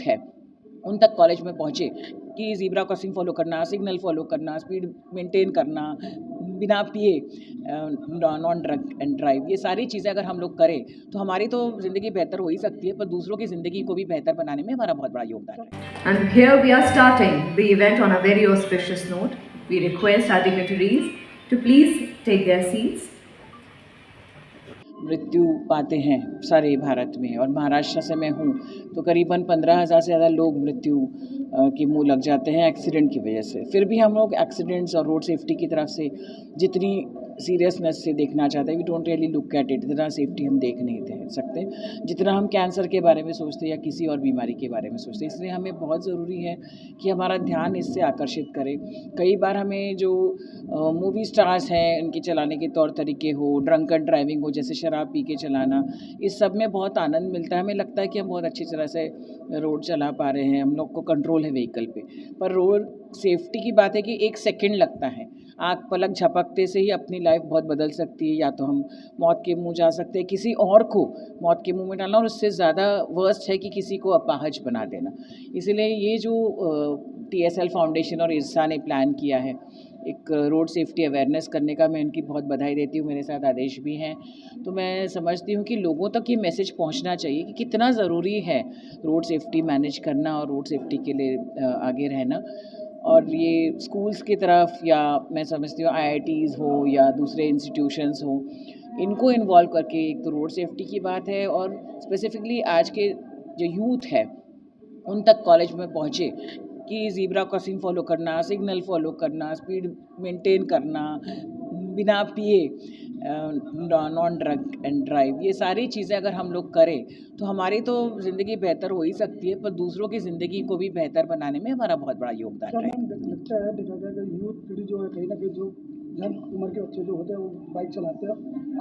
है उन तक कॉलेज में पहुँचे कि ज़ीब्रा क्रॉसिंग फॉलो करना, सिग्नल फॉलो करना, स्पीड मेंटेन करना, बिना पिए नॉन ड्रग एंड ड्राइव, ये सारी चीज़ें अगर हम लोग करें तो हमारी तो ज़िंदगी बेहतर हो ही सकती है, पर दूसरों की ज़िंदगी को भी बेहतर बनाने में हमारा बहुत बड़ा योगदान है। And here we are starting the event on a very auspicious note. We request our dignitaries to please take their seats. मृत्यु पाते हैं सारे भारत में, और महाराष्ट्र से मैं हूँ तो करीबन 15,000 से ज़्यादा लोग मृत्यु के मुँह लग जाते हैं एक्सीडेंट की वजह से। फिर भी हम लोग एक्सीडेंट्स और रोड सेफ्टी की तरफ से जितनी सीरियसनेस से देखना चाहते हैं, we don't really look at it, इतना सेफ्टी हम देख नहीं सकते जितना हम कैंसर के बारे में सोचते हैं या किसी और बीमारी के बारे में सोचते हैं। इसलिए हमें बहुत ज़रूरी है कि हमारा ध्यान इससे आकर्षित करे। कई बार हमें जो मूवी स्टार्स हैं उनके चलाने के तौर तरीके हो, ड्रंकन ड्राइविंग हो, जैसे शराब पी के चलाना, इस सब में बहुत आनंद मिलता है। हमें लगता है कि हम बहुत अच्छी तरह से रोड चला पा रहे हैं, हम लोग को कंट्रोल है व्हीकल पे, पर रोड सेफ्टी की बात है कि 1 सेकंड लगता है। आँख पलक झपकते से ही अपनी लाइफ बहुत बदल सकती है, या तो हम मौत के मुंह जा सकते हैं, किसी और को मौत के मुंह में डालना, और उससे ज़्यादा वर्स्ट है कि किसी को अपाहज बना देना। इसलिए ये जो TSL फाउंडेशन और इरसा ने प्लान किया है एक रोड सेफ्टी अवेयरनेस करने का, मैं इनकी बहुत बधाई देती हूँ। मेरे साथ आदेश भी हैं, तो मैं समझती हूँ कि लोगों तक ये मैसेज पहुँचना चाहिए कि कितना ज़रूरी है रोड सेफ्टी मैनेज करना और रोड सेफ्टी के लिए आगे रहना। और ये स्कूल्स की तरफ, या मैं समझती हूँ IITs हो या दूसरे इंस्टीट्यूशंस हो, इनको इन्वॉल्व करके एक तो रोड सेफ्टी की बात है, और स्पेसिफिकली आज के जो यूथ है उन तक कॉलेज में पहुँचे कि ज़ीब्रा क्रॉसिंग फॉलो करना, सिग्नल फॉलो करना, स्पीड मेंटेन करना, बिना पिए नॉन ड्रग एंड ड्राइव, ये सारी चीज़ें अगर हम लोग करें तो हमारी तो ज़िंदगी बेहतर हो ही सकती है, पर दूसरों की ज़िंदगी को भी बेहतर बनाने में हमारा बहुत बड़ा योगदान है। लगता है देखा गया कि यूथ पीढ़ी जो है कहीं ना कहीं जो यंग उम्र के बच्चे जो होते हैं वो बाइक चलाते हैं,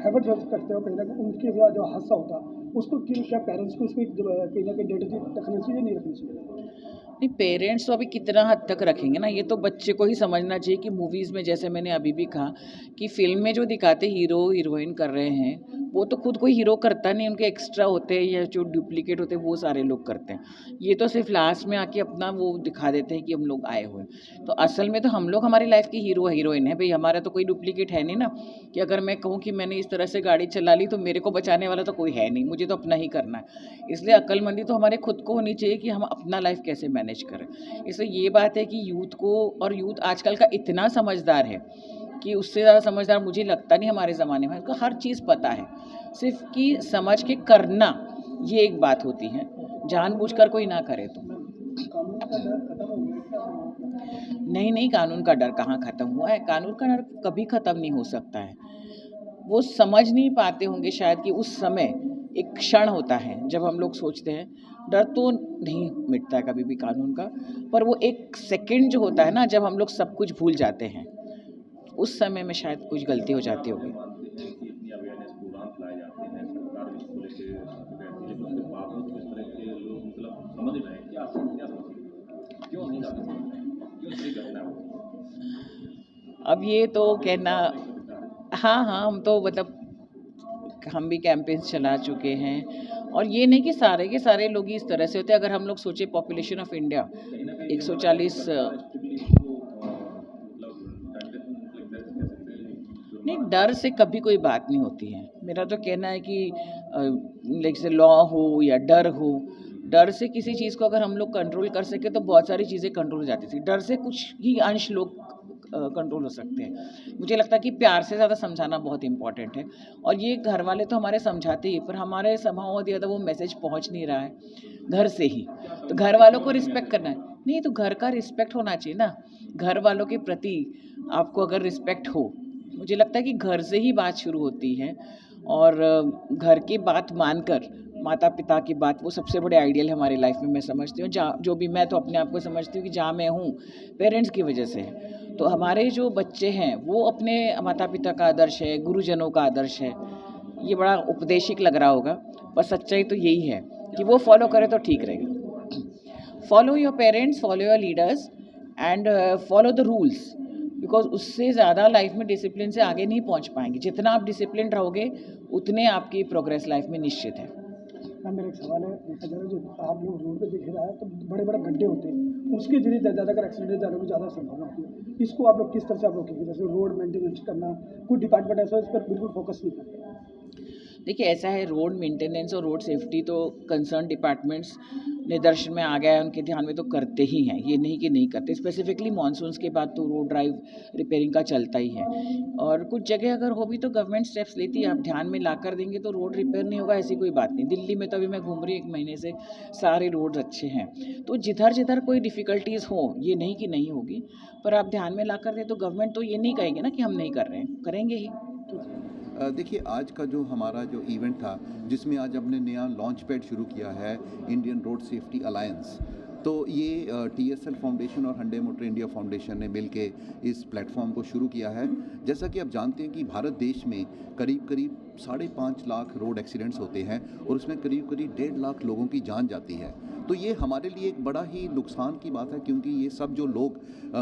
हैबिट करते हो, कहीं ना कहीं उनके साथ जो हादसा होता है उसको क्या पेरेंट्स को इसमें कहीं ना कहीं डेट रखनी चाहिए, नहीं रखनी चाहिए? नहीं, पेरेंट्स तो अभी कितना हद तक रखेंगे ना, ये तो बच्चे को ही समझना चाहिए कि मूवीज़ में, जैसे मैंने अभी भी कहा कि फिल्म में जो दिखाते हीरो हीरोइन कर रहे हैं वो तो खुद कोई हीरो करता नहीं, उनके एक्स्ट्रा होते हैं या जो डुप्लीकेट होते हैं वो सारे लोग करते हैं। ये तो सिर्फ लास्ट में आके अपना वो दिखा देते हैं कि हम लोग आए हुए हैं, तो असल में तो हम लोग हमारी लाइफ की हीरो हीरोइन है भाई, हमारा तो कोई डुप्लीकेट है नहीं ना, कि अगर मैं कहूँ कि मैंने इस तरह से गाड़ी चला ली तो मेरे को बचाने वाला तो कोई है नहीं, मुझे तो अपना ही करना है। इसलिए अक्लमंदी तो हमारे खुद को होनी चाहिए कि हम अपना लाइफ कैसे मैनेज करें। इसलिए ये बात है कि यूथ को, और यूथ आजकल का इतना समझदार है कि उससे ज़्यादा समझदार मुझे लगता नहीं हमारे ज़माने में, उसको हर चीज़ पता है, सिर्फ कि समझ के करना ये एक बात होती है, जानबूझकर कोई ना करे तो। नहीं, कानून का डर कहाँ ख़त्म हुआ है, कानून का डर कभी ख़त्म नहीं हो सकता है। वो समझ नहीं पाते होंगे शायद कि उस समय एक क्षण होता है जब हम लोग सोचते हैं, डर तो नहीं मिटता है कभी भी कानून का, पर वो एक सेकंड जो होता है ना जब हम लोग सब कुछ भूल जाते हैं, उस समय में शायद कुछ गलती हो जाती होगी। अब ये तो कहना, हाँ, हम तो मतलब हम भी कैंपेन्स चला चुके हैं, और ये नहीं कि सारे के सारे लोग ही इस तरह से होते हैं। अगर हम लोग सोचे पॉपुलेशन ऑफ इंडिया 140, नहीं, डर से कभी कोई बात नहीं होती है। मेरा तो कहना है कि जैसे लॉ हो या डर हो, डर से किसी चीज़ को अगर हम लोग कंट्रोल कर सके तो बहुत सारी चीज़ें कंट्रोल हो जाती थी। डर से कुछ ही अंश लोग कंट्रोल हो सकते हैं। मुझे लगता है कि प्यार से ज़्यादा समझाना बहुत इम्पॉर्टेंट है, और ये घर वाले तो हमारे समझाते ही, पर हमारे समहाउ और द अदर वो मैसेज पहुँच नहीं रहा है घर से ही। तो घर वालों को रिस्पेक्ट करना है, नहीं तो घर का रिस्पेक्ट होना चाहिए ना, घर वालों के प्रति आपको अगर रिस्पेक्ट हो, मुझे लगता है कि घर से ही बात शुरू होती है, और घर की बात मानकर, माता पिता की बात, वो सबसे बड़े आइडियल है हमारी लाइफ में, मैं समझती हूँ। जहाँ जो भी, मैं तो अपने आप को समझती हूँ कि जहाँ मैं हूँ पेरेंट्स की वजह से है, तो हमारे जो बच्चे हैं वो अपने माता पिता का आदर्श है, गुरुजनों का आदर्श है। ये बड़ा उपदेशिक लग रहा होगा, पर सच्चाई तो यही है कि वो फॉलो करें तो ठीक रहेगा। Follow your parents, follow your leaders, and follow the rules, because उससे ज़्यादा लाइफ में डिसिप्लिन से आगे नहीं पहुंच पाएंगे। जितना आप डिसिप्लिन रहोगे उतने आपकी प्रोग्रेस लाइफ में निश्चित है। मैम मेरा एक सवाल है, देखा जाए जो आप लोग रोड पे देख रहा है तो बड़े बड़े गड्ढे होते हैं, उसके जरिए ज़्यादातर एक्सीडेंट जाने की ज़्यादा संभावना होती है। इसको आप लोग किस तरह से आप रोकेंगे? जैसे रोड मेंटेनेंस करना, कोई डिपार्टमेंट ऐसा है इस पर बिल्कुल फोकस नहीं कर रहा है। देखिए ऐसा है, रोड मेंटेनेंस और रोड सेफ्टी तो कंसर्न डिपार्टमेंट्स निदर्शन में आ गया है, उनके ध्यान में तो करते ही हैं, ये नहीं कि नहीं करते। स्पेसिफिकली मानसून्स के बाद तो रोड ड्राइव रिपेयरिंग का चलता ही है, और कुछ जगह अगर हो भी तो गवर्नमेंट स्टेप्स लेती है। आप ध्यान में ला कर देंगे तो रोड रिपेयर नहीं होगा, ऐसी कोई बात नहीं। दिल्ली में तो अभी मैं घूम रही 1 महीने से, सारे रोड्स अच्छे हैं। तो जिधर जिधर कोई डिफ़िकल्टीज़ हो, ये नहीं कि नहीं होगी, पर आप ध्यान में ला कर दें तो गवर्नमेंट तो ये नहीं कहेगी ना कि हम नहीं कर रहे हैं, करेंगे ही। देखिए आज का जो हमारा जो इवेंट था, जिसमें आज हमने नया लॉन्च पैड शुरू किया है, इंडियन रोड सेफ्टी अलायंस। तो ये TSL फाउंडेशन और hyundai मोटर इंडिया फाउंडेशन ने मिलके इस प्लेटफॉर्म को शुरू किया है। जैसा कि आप जानते हैं कि भारत देश में करीब करीब 5.5 लाख रोड एक्सीडेंट्स होते हैं और उसमें करीब करीब 1.5 लाख लोगों की जान जाती है। तो ये हमारे लिए एक बड़ा ही नुकसान की बात है, क्योंकि ये सब जो लोग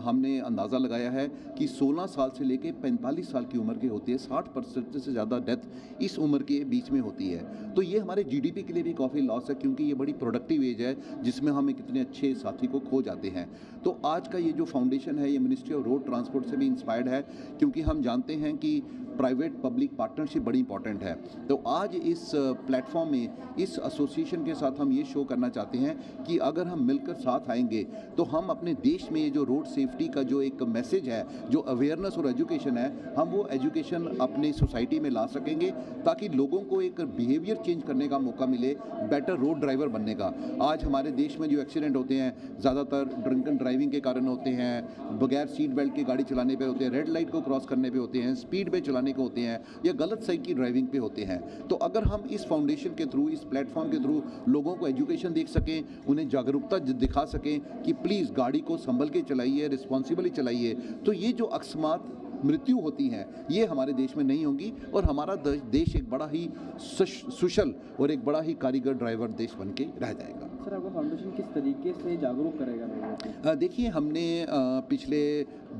हमने अंदाज़ा लगाया है कि 16 साल से लेके 45 साल की उम्र के होती है, 60% से ज़्यादा डेथ इस उम्र के बीच में होती है। तो ये हमारे GDP के लिए भी काफ़ी लॉस है, क्योंकि ये बड़ी प्रोडक्टिव एज है जिसमें हम एक इतने अच्छे साथी को खो जाते हैं। तो आज का ये जो फाउंडेशन है, ये मिनिस्ट्री ऑफ रोड ट्रांसपोर्ट से भी इंस्पायर्ड है, क्योंकि हम जानते हैं कि प्राइवेट पब्लिक पार्टनरशिप बड़ी इंपॉर्टेंट है। तो आज इस प्लेटफॉर्म में, इस एसोसिएशन के साथ हम ये शो करना चाहते हैं कि अगर हम मिलकर साथ आएंगे तो हम अपने देश में ये जो रोड सेफ्टी का जो एक मैसेज है, जो अवेयरनेस और एजुकेशन है, हम वो एजुकेशन अपनी सोसाइटी में ला सकेंगे, ताकि लोगों को एक बिहेवियर चेंज करने का मौका मिले, बेटर रोड ड्राइवर बनने का। आज हमारे देश में जो एक्सीडेंट होते हैं, ज़्यादातर ड्रंकन ड्राइविंग के कारण होते हैं, बगैर सीट बेल्ट के गाड़ी चलाने पे होते हैं, रेड लाइट को क्रॉस करने पे होते हैं, स्पीड पे चलाने को होते हैं, या गलत साइड की ड्राइविंग पे होते हैं। तो अगर हम इस फाउंडेशन के थ्रू, इस प्लेटफॉर्म के थ्रू लोगों को एजुकेशन दे सकें, उन्हें जागरूकता दिखा सकें कि प्लीज़ गाड़ी को संभल के चलाइए, रिस्पॉन्सिबली चलाइए, तो ये जो अकस्मात मृत्यु होती हैं ये हमारे देश में नहीं होंगी, और हमारा देश एक बड़ा ही सुशल और एक बड़ा ही कारीगर ड्राइवर देश बन के रह जाएगा। सर, आपका फाउंडेशन किस तरीके से जागरूक करेगा लोगों को? देखिए, हमने पिछले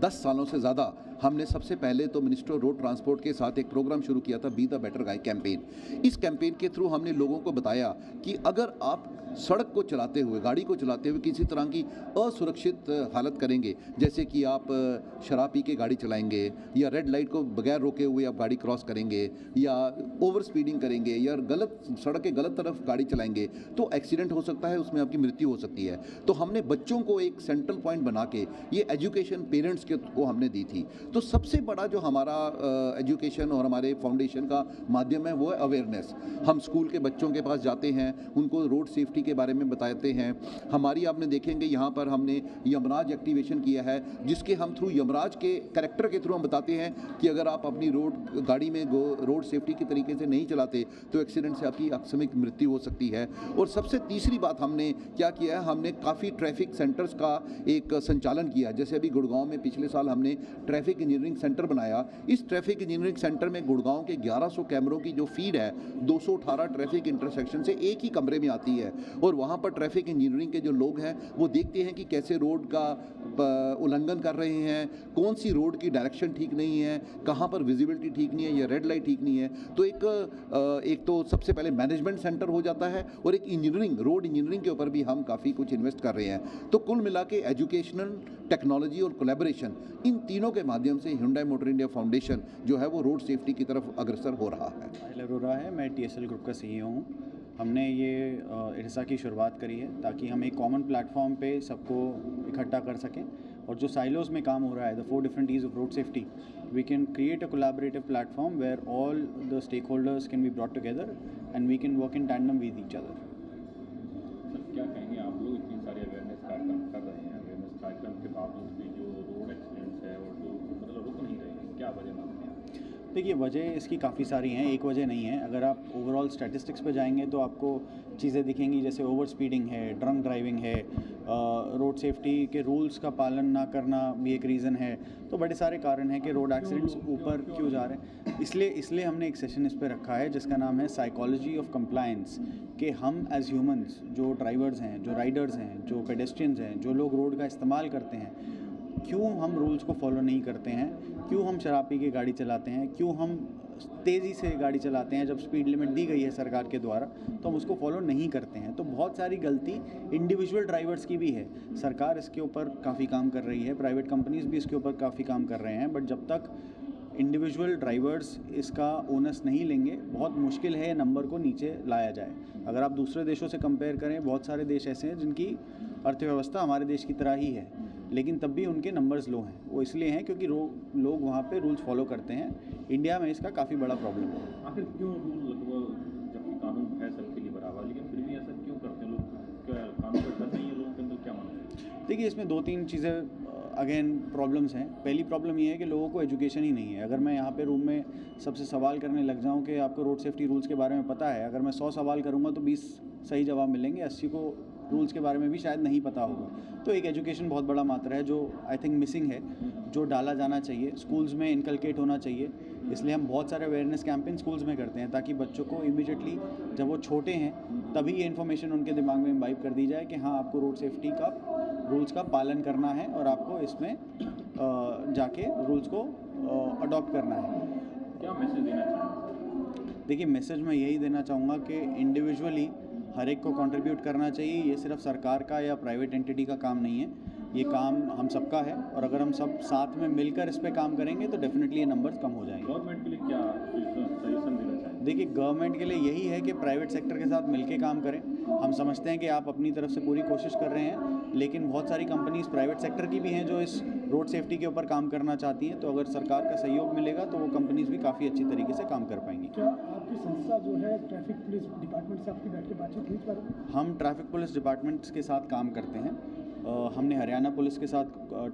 10 सालों से ज़्यादा हमने सबसे पहले तो मिनिस्ट्री ऑफ रोड ट्रांसपोर्ट के साथ एक प्रोग्राम शुरू किया था, be the better guy campaign. इस कैंपेन के थ्रू हमने लोगों को बताया कि अगर आप सड़क को चलाते हुए, गाड़ी को चलाते हुए किसी तरह की असुरक्षित हालत करेंगे, जैसे कि आप शराब पी के गाड़ी चलाएंगे, या रेड लाइट को बगैर रोके हुए आप गाड़ी क्रॉस करेंगे, या ओवर स्पीडिंग करेंगे, या गलत सड़क के गलत तरफ गाड़ी चलाएंगे, तो एक्सीडेंट हो सकता है, उसमें आपकी मृत्यु हो सकती है। तो हमने बच्चों को एक सेंट्रल पॉइंट बना के ये एजुकेशन पेरेंट्स को हमने दी थी। तो सबसे बड़ा जो हमारा एजुकेशन और हमारे फाउंडेशन का माध्यम है वो है अवेयरनेस। हम स्कूल के बच्चों के पास जाते हैं, उनको रोड सेफ्टी के बारे में बताते हैं। हमारी आपने देखेंगे यहाँ पर हमने यमराज एक्टिवेशन किया है, जिसके हम थ्रू यमराज के कैरेक्टर के थ्रू हम बताते हैं कि अगर आप अपनी गाड़ी में रोड सेफ्टी के तरीके से नहीं चलाते तो एक्सीडेंट से आपकी आकस्मिक मृत्यु हो सकती है। और सबसे तीसरी बात हमने क्या किया है, हमने काफ़ी ट्रैफिक सेंटर्स का एक संचालन किया। जैसे अभी गुड़गांव में पिछले साल हमने ट्रैफिक इंजीनियरिंग सेंटर बनाया। इस ट्रैफिक इंजीनियरिंग सेंटर में गुड़गांव के 1100 कैमरों की जो फीड है, 218 ट्रैफिक इंटरसेक्शन से एक ही कमरे में आती है, और वहाँ पर ट्रैफिक इंजीनियरिंग के जो लोग हैं वो देखते हैं कि कैसे रोड का उल्लंघन कर रहे हैं, कौन सी रोड की डायरेक्शन ठीक नहीं है, कहाँ पर विजिबिलिटी ठीक नहीं है, या रेड लाइट ठीक नहीं है। तो एक तो सबसे पहले मैनेजमेंट सेंटर हो जाता है, और एक इंजीनियरिंग, रोड इंजीनियरिंग के ऊपर भी हम काफ़ी कुछ इन्वेस्ट कर रहे हैं। तो कुल मिला के एजुकेशनल, टेक्नोलॉजी और कोलैबोरेशन, इन तीनों के माध्यम से hyundai मोटर इंडिया फाउंडेशन जो है वो रोड सेफ्टी की तरफ अग्रसर हो रहा है। साहिल अरोरा है, मैं TSL ग्रुप का CEO हूँ। हमने ये इरसा की शुरुआत करी है ताकि हम एक कॉमन प्लेटफॉर्म पे सबको इकट्ठा कर सकें, और जो साइलोज़ में काम हो रहा है, the 4 different E's of road safety, we can create a collaborative platform where all the stakeholders can be brought together and we can work in tandem with each other. Sir, क्या कहेंगे, आप लोग इतनी सारी अवेयरनेस कार्यक्रम कर रहे हैं, अवेयरनेस कार्यक्रम के बावजूद भी जो रोड एक्सीडेंट्स है और जो मतलब रुक नहीं रहे हैं, क्या वजह मानते हैं? देखिए, वजह इसकी काफ़ी सारी हैं, एक वजह नहीं है। अगर आप ओवरऑल स्टैटिस्टिक्स पे जाएंगे तो आपको चीज़ें दिखेंगी, जैसे ओवर स्पीडिंग है, ड्रंक ड्राइविंग है, रोड सेफ्टी के रूल्स का पालन ना करना भी एक रीज़न है। तो बड़े सारे कारण हैं कि रोड एक्सीडेंट्स ऊपर क्यों जा रहे हैं। इसलिए हमने एक सेशन इस पे रखा है जिसका नाम है साइकोलॉजी ऑफ कंप्लायंस, कि हम एज ह्यूमंस, जो ड्राइवर्स हैं, जो राइडर्स हैं, जो पेडेस्ट्रियंस हैं, जो लोग रोड का इस्तेमाल करते हैं, क्यों हम रूल्स को फॉलो नहीं करते हैं, क्यों हम शराब पी के गाड़ी चलाते हैं, क्यों हम तेज़ी से गाड़ी चलाते हैं, जब स्पीड लिमिट दी गई है सरकार के द्वारा तो हम उसको फॉलो नहीं करते हैं। तो बहुत सारी गलती इंडिविजुअल ड्राइवर्स की भी है। सरकार इसके ऊपर काफ़ी काम कर रही है, प्राइवेट कंपनीज़ भी इसके ऊपर काफ़ी काम कर रहे हैं, बट जब तक इंडिविजुअल ड्राइवर्स इसका ओनस नहीं लेंगे, बहुत मुश्किल है नंबर को नीचे लाया जाए। अगर आप दूसरे देशों से कंपेयर करें, बहुत सारे देश ऐसे हैं जिनकी अर्थव्यवस्था हमारे देश की तरह ही है, लेकिन तब भी उनके नंबर्स लो हैं। वो इसलिए हैं क्योंकि लोग वहाँ पे रूल्स फॉलो करते हैं। इंडिया में इसका काफ़ी बड़ा प्रॉब्लम है। आखिर क्यों रूल लगभग, जबकि कानून है सबके लिए बराबर, लेकिन फिर भी ऐसा क्यों करते हैं लोग? क्या कानून का डर नहीं है लोगों के अंदर, क्या मानते हैं? देखिए, इसमें 2-3 चीज़ें अगेन प्रॉब्लम्स हैं। पहली प्रॉब्लम ये है कि लोगों को एजुकेशन ही नहीं है। अगर मैं यहाँ पे रूम में सबसे सवाल करने लग जाऊँ कि आपको रोड सेफ्टी रूल्स के बारे में पता है, अगर मैं 100 सवाल करूँगा तो 20 सही जवाब मिलेंगे, 80 को रूल्स के बारे में भी शायद नहीं पता होगा। तो एक एजुकेशन बहुत बड़ा मात्रा है जो आई थिंक मिसिंग है, जो डाला जाना चाहिए, स्कूल्स में इनकलकेट होना चाहिए। इसलिए हम बहुत सारे अवेयरनेस कैंपेन स्कूल्स में करते हैं ताकि बच्चों को इमीडिएटली जब वो छोटे हैं तभी ये इन्फॉर्मेशन उनके दिमाग में इम्बाइब कर दी जाए कि हाँ, आपको रोड सेफ्टी का रूल्स का पालन करना है और आपको इसमें जाके रूल्स को अडॉप्ट करना है। क्या मैसेज देना चाहेंगे? देखिए, मैसेज मैं यही देना चाहूँगा कि इंडिविजुअली हर एक को कंट्रीब्यूट करना चाहिए। ये सिर्फ सरकार का या प्राइवेट एंटिटी का काम नहीं है, ये काम हम सबका है, और अगर हम सब साथ में मिलकर इस पे काम करेंगे तो डेफिनेटली ये नंबर्स कम हो जाएंगे। गवर्नमेंट के लिए क्या सजेशन देना चाहेंगे? देखिए, गवर्नमेंट के लिए यही है कि प्राइवेट सेक्टर के साथ मिलके काम करें। हम समझते हैं कि आप अपनी तरफ से पूरी कोशिश कर रहे हैं, लेकिन बहुत सारी कंपनीज प्राइवेट सेक्टर की भी हैं जो इस रोड सेफ्टी के ऊपर काम करना चाहती हैं। तो अगर सरकार का सहयोग मिलेगा तो वो कंपनीज भी काफ़ी अच्छी तरीके से काम कर पाएंगी। क्या आपकी संस्था जो है ट्रैफिक पुलिस डिपार्टमेंट से आपकी बैठ के बातचीत हुई इस बारे में? हम ट्रैफिक पुलिस डिपार्टमेंट्स के साथ काम करते हैं। हमने हरियाणा पुलिस के साथ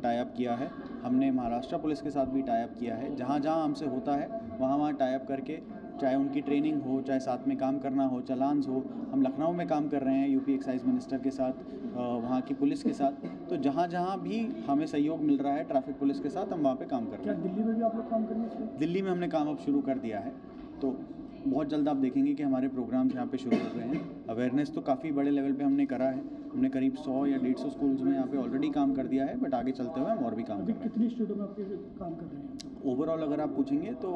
टाई अप किया है, हमने महाराष्ट्र पुलिस के साथ भी टाई अप किया है। जहाँ जहाँ हमसे होता है वहाँ टाई अप करके, चाहे उनकी ट्रेनिंग हो, चाहे साथ में काम करना हो, चलान्स हो। हम लखनऊ में काम कर रहे हैं यूपी एक्साइज मिनिस्टर के साथ, वहाँ की पुलिस के साथ। तो जहाँ जहाँ भी हमें सहयोग मिल रहा है ट्रैफिक पुलिस के साथ, हम वहाँ पे काम कर रहे क्या हैं। दिल्ली में भी आप लोग काम करेंगे इसमें? दिल्ली में हमने काम अब शुरू कर दिया है, तो बहुत जल्द आप देखेंगे कि हमारे प्रोग्राम्स यहाँ पे शुरू हो गए हैं। अवेयरनेस तो काफ़ी बड़े लेवल पे हमने करा है, हमने करीब 100 या 150 स्कूल्स में यहाँ पे ऑलरेडी काम कर दिया है, बट आगे चलते हुए हम और भी काम कर अभी रहे हैं। कितनी स्टेटों में आपके काम कर रहे हैं? ओवरऑल अगर आप पूछेंगे तो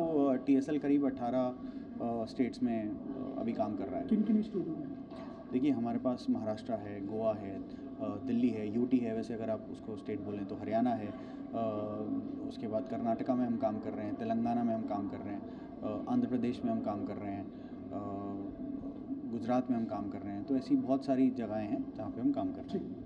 TSL करीब 18 स्टेट्स में अभी काम कर रहा है। किन किन स्टेटों में? देखिए, हमारे पास महाराष्ट्र है, गोवा है, दिल्ली है, यूटी है, वैसे अगर आप उसको स्टेट बोलें तो हरियाणा है, उसके बाद कर्नाटका में हम काम कर रहे हैं, तेलंगाना में हम काम कर रहे हैं, आंध्र प्रदेश में हम काम कर रहे हैं, गुजरात में हम काम कर रहे हैं। तो ऐसी बहुत सारी जगहें हैं जहाँ पे हम काम कर रहे हैं। ठीक।